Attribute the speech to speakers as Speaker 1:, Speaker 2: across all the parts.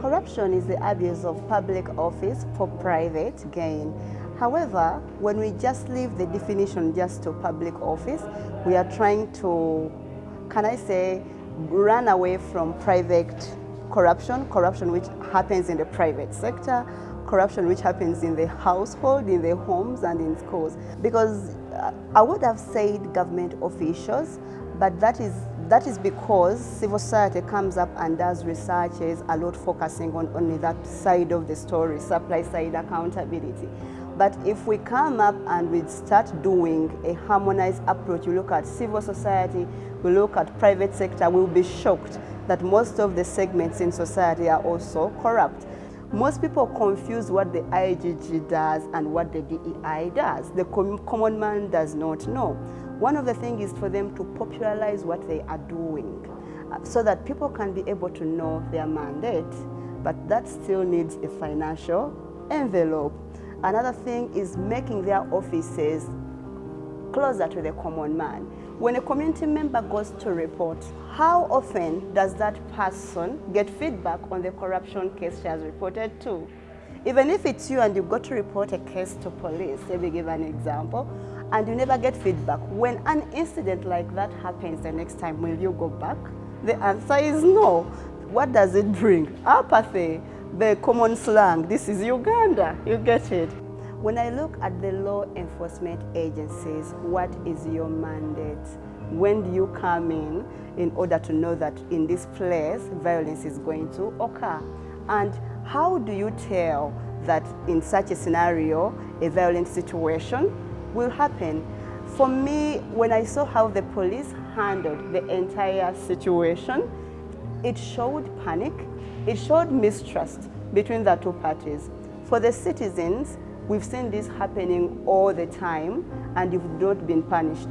Speaker 1: Corruption is the abuse of public office for private gain. However, when we just leave the definition just to public office, we are trying to, can I say, run away from private corruption which happens in the private sector, corruption which happens in the household, in the homes and in schools. Because I would have said government officials, but that is because civil society comes up and does researches, a lot focusing on only that side of the story, supply side accountability. But if we come up and we start doing a harmonized approach, we look at civil society, we look at private sector, we'll be shocked that most of the segments in society are also corrupt. Most people confuse what the IGG does and what the DEI does. The common man does not know. One of the things is for them to popularize what they are doing so that people can be able to know their mandate, but that still needs a financial envelope. Another thing is making their offices closer to the common man. When a community member goes to report, how often does that person get feedback on the corruption case she has reported to? Even if it's you and you go to report a case to police, let me give an example, and you never get feedback, when an incident like that happens the next time, will you go back? The answer is no. What does it bring? Apathy, the common slang, this is Uganda, you get it. When I look at the law enforcement agencies, what is your mandate? When do you come in order to know that in this place violence is going to occur? And how do you tell that in such a scenario a violent situation will happen? For me, when I saw how the police handled the entire situation, it showed panic, it showed mistrust between the two parties. For the citizens, we've seen this happening all the time and you've not been punished.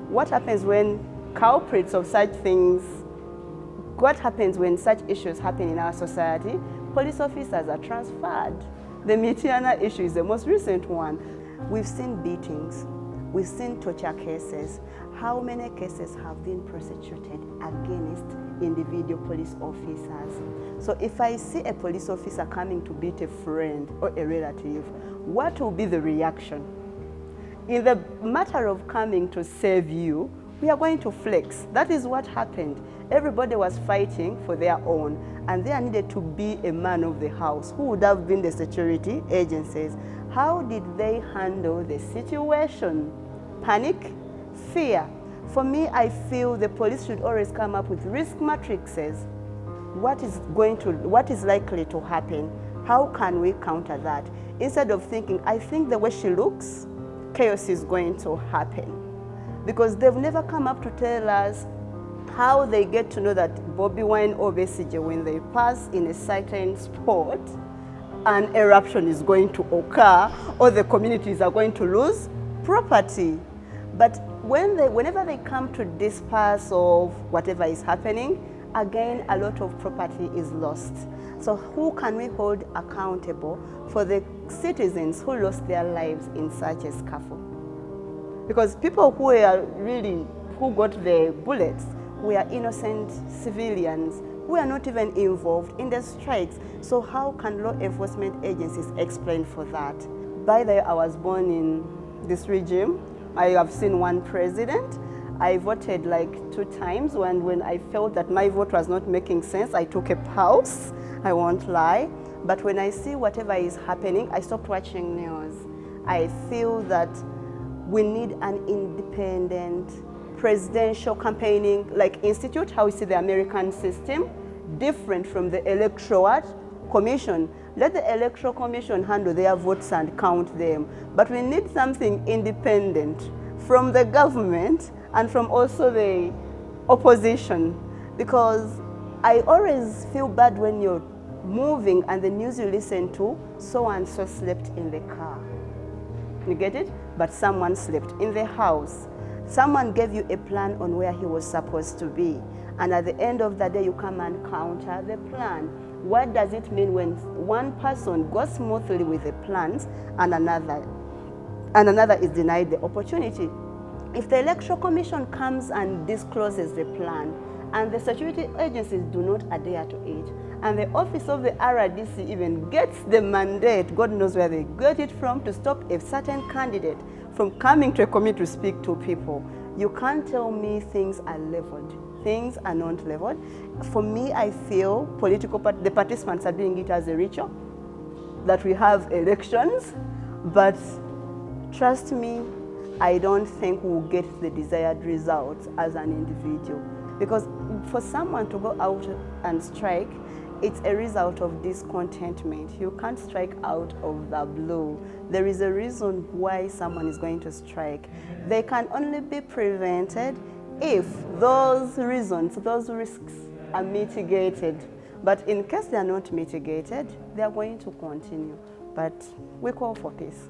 Speaker 1: What happens when culprits of such things, what happens when such issues happen in our society? Police officers are transferred. The Mitiana issue is the most recent one. We've seen beatings, we've seen torture cases. How many cases have been prosecuted against individual police officers? So if I see a police officer coming to beat a friend or a relative, what will be the reaction? In the matter of coming to save you, we are going to flex. That is what happened. Everybody was fighting for their own, and there needed to be a man of the house who would have been the security agencies. How did they handle the situation? Panic? Fear. For me, I feel the police should always come up with risk matrices. What is likely to happen? How can we counter that? Instead of thinking, I think the way she looks, chaos is going to happen. Because they've never come up to tell us how they get to know that Bobby Wine or Besige, when they pass in a certain spot, an eruption is going to occur or the communities are going to lose property. But whenever they come to disperse of whatever is happening, again, a lot of property is lost. So who can we hold accountable for the citizens who lost their lives in such a scuffle? Because people who got the bullets were innocent civilians who are not even involved in the strikes. So how can law enforcement agencies explain for that? By the way, I was born in this regime. I have seen one president. I voted like 2 times. When I felt that my vote was not making sense, I took a pause, I won't lie. But when I see whatever is happening, I stopped watching news. I feel that we need an independent presidential campaigning like institute, how we see the American system, different from the electoral commission. Let the electoral commission handle their votes and count them. But we need something independent from the government and from also the opposition. Because I always feel bad when you're moving and the news you listen to, so and so slept in the car. You get it? But someone slept in the house. Someone gave you a plan on where he was supposed to be. And at the end of the day, you come and counter the plan. What does it mean when one person goes smoothly with the plans and another is denied the opportunity? If the Electoral Commission comes and discloses the plan and the security agencies do not adhere to it. And the office of the RDC even gets the mandate, God knows where they get it from, to stop a certain candidate from coming to a committee to speak to people. You can't tell me things are leveled. Things are not leveled. For me, I feel the participants are doing it as a ritual, that we have elections, but trust me, I don't think we'll get the desired results as an individual. Because for someone to go out and strike, it's a result of discontentment. You can't strike out of the blue. There is a reason why someone is going to strike. They can only be prevented if those reasons, those risks are mitigated. But in case they are not mitigated, they are going to continue. But we call for peace.